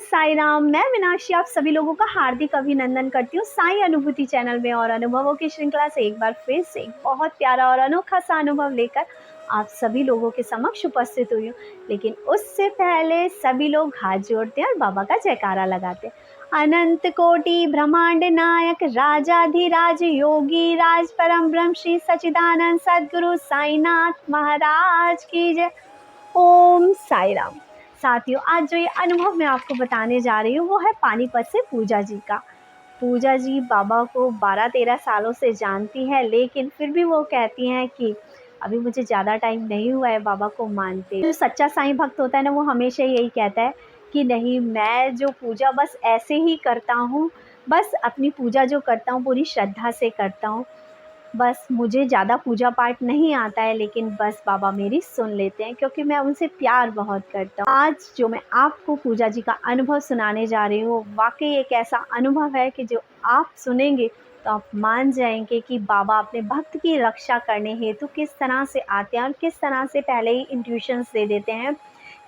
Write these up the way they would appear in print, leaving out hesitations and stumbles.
साई राम। मैं मीनाक्षी आप सभी लोगों का हार्दिक अभिनंदन करती हूँ साई अनुभूति चैनल में और अनुभवों की श्रृंखला से एक बार फिर से एक बहुत प्यारा और अनोखा सा अनुभव लेकर आप सभी लोगों के समक्ष उपस्थित हुई हूँ। लेकिन उससे पहले सभी लोग हाथ जोड़ते हैं और बाबा का जयकारा लगाते हैं। अनंत कोटि ब्रह्मांड नायक राजाधिराज योगी राज परम ब्रह्म श्री सच्चिदानंद सद्गुरु साईनाथ महाराज की जय। ओम साई राम। साथियों, आज जो ये अनुभव मैं आपको बताने जा रही हूँ वो है पानीपत से पूजा जी का। पूजा जी बाबा को 12-13 सालों से जानती है, लेकिन फिर भी वो कहती हैं कि अभी मुझे ज़्यादा टाइम नहीं हुआ है बाबा को मानते। जो सच्चा साईं भक्त होता है ना, वो हमेशा यही कहता है कि नहीं, मैं जो पूजा बस ऐसे ही करता हूँ, बस अपनी पूजा जो करता हूँ पूरी श्रद्धा से करता हूँ, बस मुझे ज़्यादा पूजा पाठ नहीं आता है, लेकिन बस बाबा मेरी सुन लेते हैं क्योंकि मैं उनसे प्यार बहुत करता हूँ। आज जो मैं आपको पूजा जी का अनुभव सुनाने जा रही हूँ, वाकई एक ऐसा अनुभव है कि जो आप सुनेंगे तो आप मान जाएंगे कि बाबा अपने भक्त की रक्षा करने हेतु किस तरह से आते हैं और किस तरह से पहले ही इंट्यूशंस दे देते हैं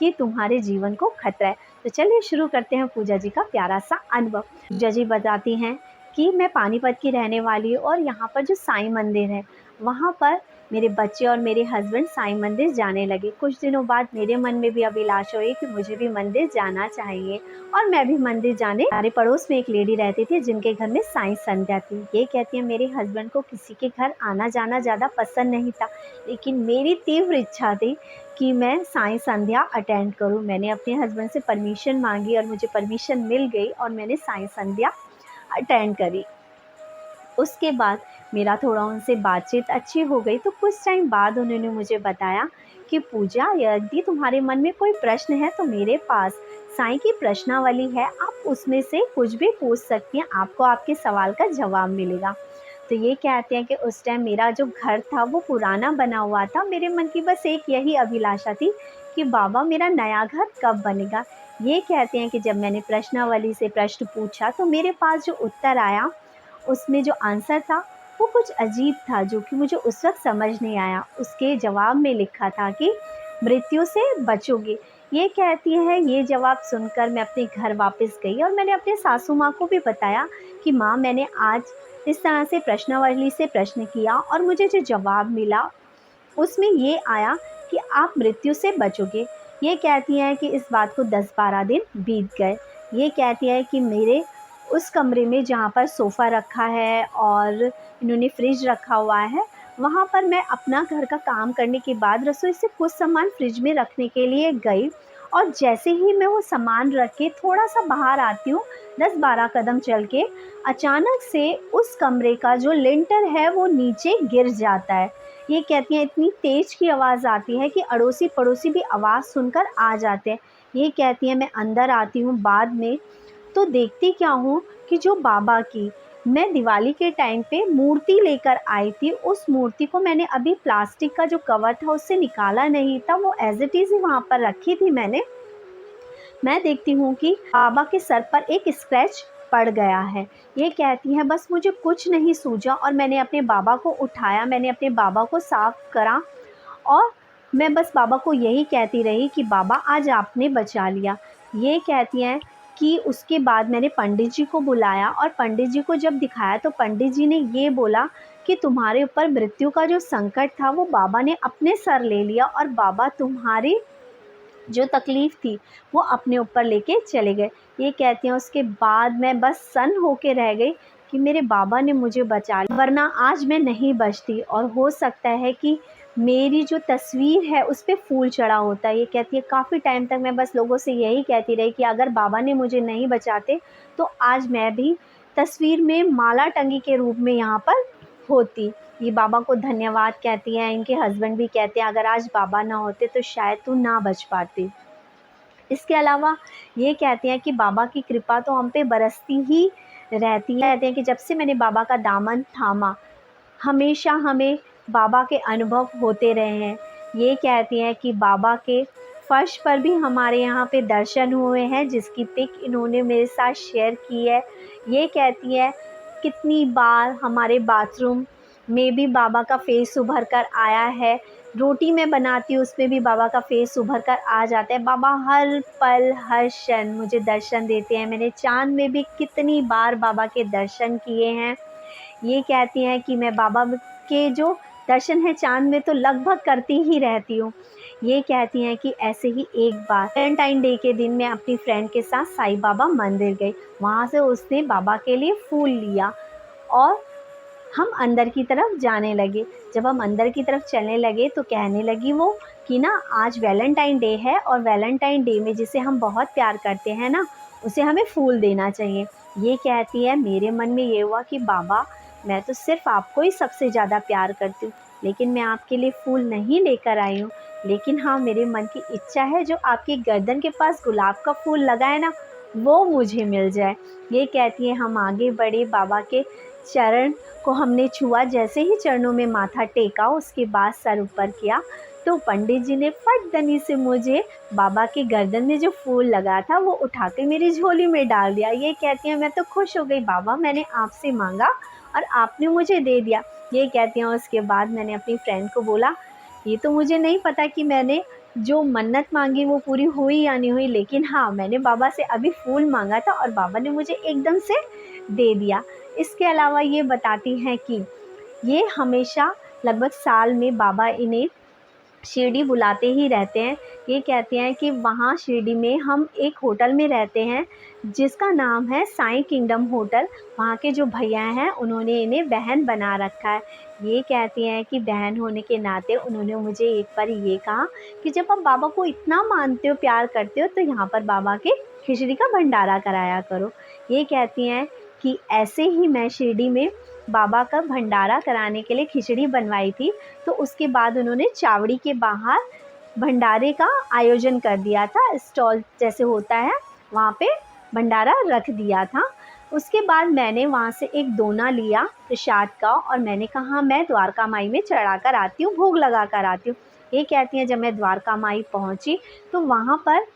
कि तुम्हारे जीवन को खतरा है। तो चलिए शुरू करते हैं पूजा जी का प्यारा सा अनुभव। पूजा जी बताती हैं कि मैं पानीपत की रहने वाली हूँ और यहाँ पर जो साईं मंदिर है वहाँ पर मेरे बच्चे और मेरे हस्बैंड साईं मंदिर जाने लगे। कुछ दिनों बाद मेरे मन में भी अभिलाषा हुई कि मुझे भी मंदिर जाना चाहिए और मैं भी मंदिर जाने। हमारे पड़ोस में एक लेडी रहती थी जिनके घर में साईं संध्या थी। ये कहती है मेरे हस्बैंड को किसी के घर आना जाना ज़्यादा पसंद नहीं था, लेकिन मेरी तीव्र इच्छा थी कि मैं साईं संध्या अटेंड करूँ। मैंने अपने हस्बैंड से परमिशन मांगी और मुझे परमिशन मिल गई और मैंने साईं संध्या अटेंड करी। उसके बाद मेरा थोड़ा उनसे बातचीत अच्छी हो गई, तो कुछ टाइम बाद उन्होंने मुझे बताया कि पूजा, यदि तुम्हारे मन में कोई प्रश्न है तो मेरे पास साईं की प्रश्नावली है, आप उसमें से कुछ भी पूछ सकती हैं, आपको आपके सवाल का जवाब मिलेगा। तो ये कहते हैं कि उस टाइम मेरा जो घर था वो पुराना बना हुआ था। मेरे मन की बस एक यही अभिलाषा थी कि बाबा मेरा नया घर कब बनेगा। ये कहते हैं कि जब मैंने प्रश्नावली से प्रश्न पूछा तो मेरे पास जो उत्तर आया उसमें जो आंसर था वो कुछ अजीब था, जो कि मुझे उस वक्त समझ नहीं आया। उसके जवाब में लिखा था कि मृत्यु से बचोगे। ये कहती है, ये जवाब सुनकर मैं अपने घर वापस गई और मैंने अपने सासू माँ को भी बताया कि माँ, मैंने आज इस तरह से प्रश्नावली से प्रश्न किया और मुझे जो जवाब मिला उसमें ये आया कि आप मृत्यु से बचोगे। ये कहती हैं कि इस बात को 10-12 दिन बीत गए। ये कहती है कि मेरे उस कमरे में जहाँ पर सोफ़ा रखा है और इन्होंने फ्रिज रखा हुआ है, वहाँ पर मैं अपना घर का काम करने के बाद रसोई से कुछ सामान फ्रिज में रखने के लिए गई और जैसे ही मैं वो सामान रख के थोड़ा सा बाहर आती हूँ, 10-12 कदम चल के, अचानक से उस कमरे का जो लिंटर है वो नीचे गिर जाता है। ये कहती हैं इतनी तेज़ की आवाज़ आती है कि अड़ोसी पड़ोसी भी आवाज़ सुनकर आ जाते हैं। ये कहती हैं मैं अंदर आती हूँ बाद में, तो देखती क्या हूँ कि जो बाबा की मैं दिवाली के टाइम पे मूर्ति लेकर आई थी, उस मूर्ति को मैंने अभी प्लास्टिक का जो कवर था उससे निकाला नहीं था, वो एज इट इज़ ही वहाँ पर रखी थी मैंने। मैं देखती हूँ कि बाबा के सर पर एक स्क्रैच पड़ गया है। ये कहती है बस मुझे कुछ नहीं सूझा और मैंने अपने बाबा को उठाया, मैंने अपने बाबा को साफ करा और मैं बस बाबा को यही कहती रही कि बाबा आज आपने बचा लिया। ये कहती हैं कि उसके बाद मैंने पंडित जी को बुलाया और पंडित जी को जब दिखाया तो पंडित जी ने ये बोला कि तुम्हारे ऊपर मृत्यु का जो संकट था वो बाबा ने अपने सर ले लिया और बाबा तुम्हारी जो तकलीफ़ थी वो अपने ऊपर लेके चले गए। ये कहती हैं उसके बाद मैं बस सन्न होके रह गई कि मेरे बाबा ने मुझे बचा लिया, वरना आज मैं नहीं बचती और हो सकता है कि मेरी जो तस्वीर है उस पे फूल चढ़ा होता है। ये कहती है काफ़ी टाइम तक मैं बस लोगों से यही कहती रही कि अगर बाबा ने मुझे नहीं बचाते तो आज मैं भी तस्वीर में माला टंगी के रूप में यहाँ पर होती। ये बाबा को धन्यवाद कहती हैं। इनके हस्बैंड भी कहते हैं अगर आज बाबा ना होते तो शायद तू ना बच पाती। इसके अलावा ये कहते हैं कि बाबा की कृपा तो हम पे बरसती ही रहती है। कहते हैं कि जब से मैंने बाबा का दामन थामा, हमेशा हमें बाबा के अनुभव होते रहे हैं। ये कहती हैं कि बाबा के फर्श पर भी हमारे यहाँ पे दर्शन हुए हैं, जिसकी पिक इन्होंने मेरे साथ शेयर की है। ये कहती है कितनी बार हमारे बाथरूम में भी बाबा का फेस उभर कर आया है। रोटी मैं बनाती हूँ उसमें भी बाबा का फेस उभर कर आ जाता है। बाबा हर पल हर क्षण मुझे दर्शन देते हैं। मैंने चाँद में भी कितनी बार बाबा के दर्शन किए हैं। ये कहती हैं कि मैं बाबा के जो दर्शन है चाँद में तो लगभग करती ही रहती हूँ। ये कहती हैं कि ऐसे ही एक बार वैलेंटाइन डे के दिन मैं अपनी फ्रेंड के साथ साईं बाबा मंदिर गई। वहाँ से उसने बाबा के लिए फूल लिया और हम अंदर की तरफ जाने लगे। जब हम अंदर की तरफ चलने लगे तो कहने लगी वो कि ना आज वैलेंटाइन डे है और वैलेंटाइन डे में जिसे हम बहुत प्यार करते हैं ना, उसे हमें फूल देना चाहिए। ये कहती है मेरे मन में ये हुआ कि बाबा मैं तो सिर्फ़ आपको ही सबसे ज़्यादा प्यार करती हूँ, लेकिन मैं आपके लिए फूल नहीं लेकर आई हूँ। लेकिन हाँ, मेरे मन की इच्छा है जो आपकी गर्दन के पास गुलाब का फूल लगा है ना, वो मुझे मिल जाए। ये कहती है हम आगे बढ़े, बाबा के चरण को हमने छुआ। जैसे ही चरणों में माथा टेका उसके बाद सर ऊपर किया तो पंडित जी ने फटदनी से मुझे बाबा के गर्दन में जो फूल लगा था वो उठा के मेरी झोली में डाल दिया। ये कहती हैं मैं तो खुश हो गई, बाबा मैंने आपसे मांगा और आपने मुझे दे दिया। ये कहती हैं उसके बाद मैंने अपनी फ्रेंड को बोला ये तो मुझे नहीं पता कि मैंने जो मन्नत मांगी वो पूरी हुई या नहीं हुई, लेकिन हाँ मैंने बाबा से अभी फूल मांगा था और बाबा ने मुझे एकदम से दे दिया। इसके अलावा ये बताती हैं कि ये हमेशा लगभग साल में बाबा इन्हें शिरडी बुलाते ही रहते हैं। ये कहते हैं कि वहाँ शिरडी में हम एक होटल में रहते हैं जिसका नाम है साईं किंगडम होटल। वहाँ के जो भैया हैं उन्होंने इन्हें बहन बना रखा है। ये कहती हैं कि बहन होने के नाते उन्होंने मुझे एक बार ये कहा कि जब आप बाबा को इतना मानते हो प्यार करते हो तो यहाँ पर बाबा के खिचड़ी का भंडारा कराया करो। ये कहती हैं कि ऐसे ही मैं शिरडी में बाबा का भंडारा कराने के लिए खिचड़ी बनवाई थी, तो उसके बाद उन्होंने चावड़ी के बाहर भंडारे का आयोजन कर दिया था। स्टॉल जैसे होता है वहाँ पे भंडारा रख दिया था। उसके बाद मैंने वहाँ से एक दोना लिया प्रसाद का और मैंने कहा मैं द्वारका माई में चढ़ा कर आती हूँ, भोग लगा कर आती हूँ। ये कहती हैं जब मैं द्वारका माई पहुँची तो वहाँ पर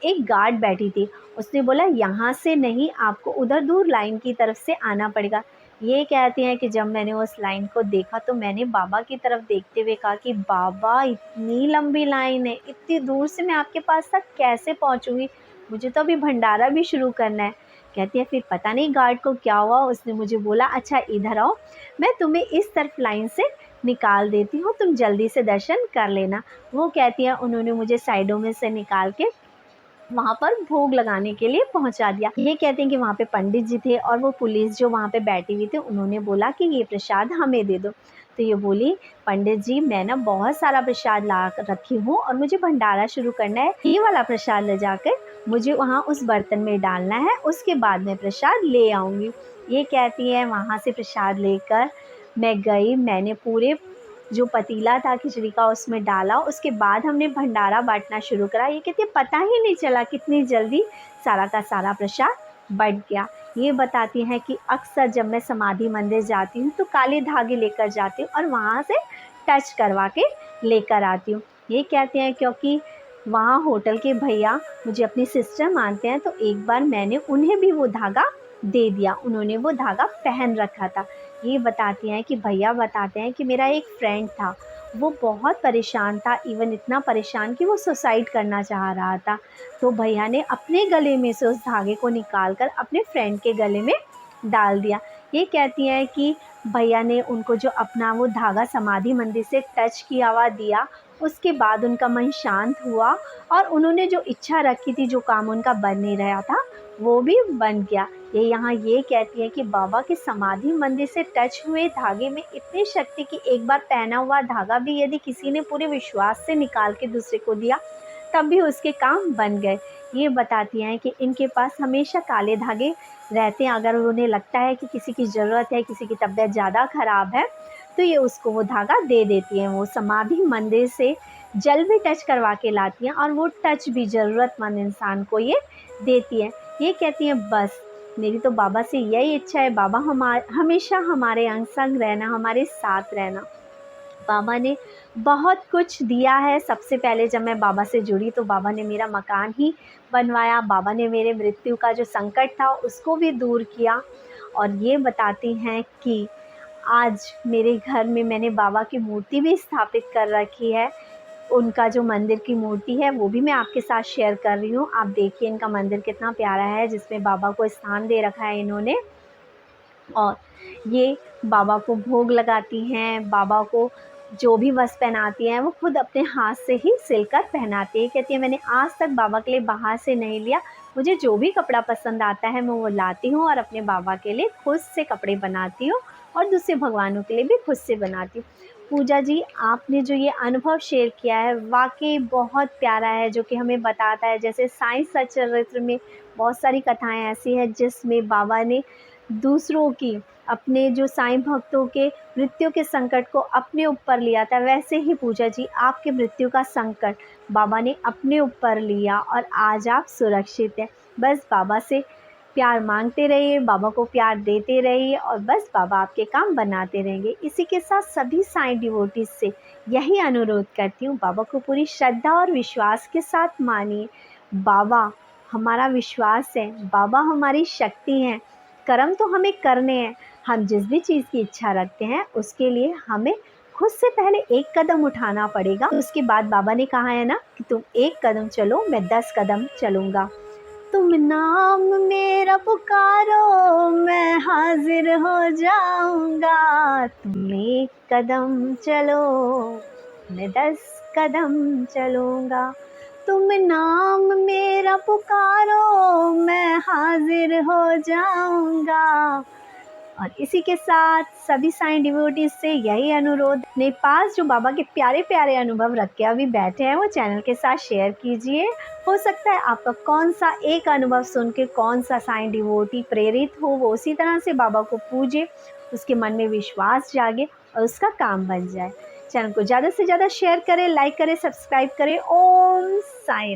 एक गार्ड बैठी थी। उसने बोला यहाँ से नहीं, आपको उधर दूर लाइन की तरफ से आना पड़ेगा। ये कहती हैं कि जब मैंने उस लाइन को देखा तो मैंने बाबा की तरफ देखते हुए कहा कि बाबा इतनी लंबी लाइन है, इतनी दूर से मैं आपके पास तक कैसे पहुंचूंगी, मुझे तो अभी भंडारा भी शुरू करना है। कहती है फिर पता नहीं गार्ड को क्या हुआ, उसने मुझे बोला अच्छा इधर आओ, मैं तुम्हें इस तरफ लाइन से निकाल देती हूँ, तुम जल्दी से दर्शन कर लेना। वो कहती है उन्होंने मुझे साइडों में से निकाल के वहाँ पर भोग लगाने के लिए पहुँचा दिया। ये कहते हैं कि वहाँ पे पंडित जी थे और वो पुलिस जो वहाँ पे बैठी हुई थी उन्होंने बोला कि ये प्रसाद हमें दे दो। तो ये बोली पंडित जी मैं ना बहुत सारा प्रसाद ला रखी हूँ और मुझे भंडारा शुरू करना है, ये वाला प्रसाद ले जाकर मुझे वहाँ उस बर्तन में डालना है, उसके बाद मैं प्रसाद ले आऊँगी। ये कहती है वहाँ से प्रसाद लेकर मैं गई, मैंने पूरे जो पतीला था खिचड़ी का उसमें डाला, उसके बाद हमने भंडारा बांटना शुरू करा। ये कहती है पता ही नहीं चला कितनी जल्दी सारा का सारा प्रसाद बट गया। ये बताती हैं कि अक्सर जब मैं समाधि मंदिर जाती हूँ तो काले धागे लेकर जाती हूँ और वहाँ से टच करवा के लेकर आती हूँ। ये कहते हैं क्योंकि वहाँ होटल के भैया मुझे अपनी सिस्टर मानते हैं तो एक बार मैंने उन्हें भी वो धागा दे दिया, उन्होंने वो धागा पहन रखा था। ये बताती हैं कि भैया बताते हैं कि मेरा एक फ्रेंड था, वो बहुत परेशान था, इवन इतना परेशान कि वो सुसाइड करना चाह रहा था। तो भैया ने अपने गले में से उस धागे को निकाल कर अपने फ्रेंड के गले में डाल दिया। ये कहती हैं कि भैया ने उनको जो अपना वो धागा समाधि मंदिर से टच किया हुआ दिया, उसके बाद उनका मन शांत हुआ और उन्होंने जो इच्छा रखी थी, जो काम उनका बन नहीं रहा था, वो भी बन गया। ये यहाँ ये कहती है कि बाबा के समाधि मंदिर से टच हुए धागे में इतनी शक्ति कि एक बार पहना हुआ धागा भी यदि किसी ने पूरे विश्वास से निकाल के दूसरे को दिया तब भी उसके काम बन गए। ये बताती हैं कि इनके पास हमेशा काले धागे रहते हैं। अगर उन्हें लगता है कि किसी की ज़रूरत है, किसी की तबीयत ज़्यादा ख़राब है तो ये उसको वो धागा दे देती हैं। वो समाधि मंदिर से जल भी टच करवा के लाती हैं और वो टच भी ज़रूरतमंद इंसान को ये देती हैं। ये कहती हैं बस मेरी तो बाबा से यही इच्छा है, बाबा हमेशा हमारे अंग संग रहना, हमारे साथ रहना। बाबा ने बहुत कुछ दिया है। सबसे पहले जब मैं बाबा से जुड़ी तो बाबा ने मेरा मकान ही बनवाया, बाबा ने मेरे मृत्यु का जो संकट था उसको भी दूर किया। और ये बताती हैं कि आज मेरे घर में मैंने बाबा की मूर्ति भी स्थापित कर रखी है। उनका जो मंदिर की मूर्ति है वो भी मैं आपके साथ शेयर कर रही हूँ। आप देखिए इनका मंदिर कितना प्यारा है, जिसमें बाबा को स्थान दे रखा है इन्होंने। और ये बाबा को भोग लगाती हैं, बाबा को जो भी वस्त्र पहनाती हैं वो खुद अपने हाथ से ही सिलकर पहनाती है। कहती है मैंने आज तक बाबा के लिए बाहर से नहीं लिया, मुझे जो भी कपड़ा पसंद आता है मैं वो लाती हूँ और अपने बाबा के लिए खुद से कपड़े बनाती हूँ और दूसरे भगवानों के लिए भी खुद से बनाती हूँ। पूजा जी, आपने जो ये अनुभव शेयर किया है वाक़ई बहुत प्यारा है, जो कि हमें बताता है जैसे साईं सच्चरित्र में बहुत सारी कथाएँ ऐसी हैं जिसमें बाबा ने दूसरों की, अपने जो साईं भक्तों के मृत्यु के संकट को अपने ऊपर लिया था, वैसे ही पूजा जी आपके मृत्यु का संकट बाबा ने अपने ऊपर लिया और आज आप सुरक्षित हैं। बस बाबा से प्यार मांगते रहिए, बाबा को प्यार देते रहिए और बस बाबा आपके काम बनाते रहेंगे। इसी के साथ सभी साईं डिवोटीज़ से यही अनुरोध करती हूँ, बाबा को पूरी श्रद्धा और विश्वास के साथ मानिए। बाबा हमारा विश्वास है, बाबा हमारी शक्ति हैं। कर्म तो हमें करने हैं, हम जिस भी चीज़ की इच्छा रखते हैं उसके लिए हमें खुद से पहले एक कदम उठाना पड़ेगा। उसके बाद बाबा ने कहा है ना कि तुम एक कदम चलो, मैं 10 कदम चलूँगा। तुम नाम मेरा पुकारो, मैं हाजिर हो जाऊँगा। तुम एक कदम चलो, मैं 10 कदम चलूँगा। तुम नाम मेरा पुकारो, मैं हाजिर हो जाऊँगा। और इसी के साथ सभी साईं डिवोटीज़ से यही अनुरोध, अपने पास जो बाबा के प्यारे प्यारे अनुभव रख के अभी बैठे हैं वो चैनल के साथ शेयर कीजिए। हो सकता है आपका कौन सा एक अनुभव सुन के कौन सा साईं डिवोटी प्रेरित हो, वो उसी तरह से बाबा को पूजे, उसके मन में विश्वास जागे और उसका काम बन जाए। चैनल को ज़्यादा से ज़्यादा शेयर करें, लाइक करें, सब्सक्राइब करें। ओम साईं।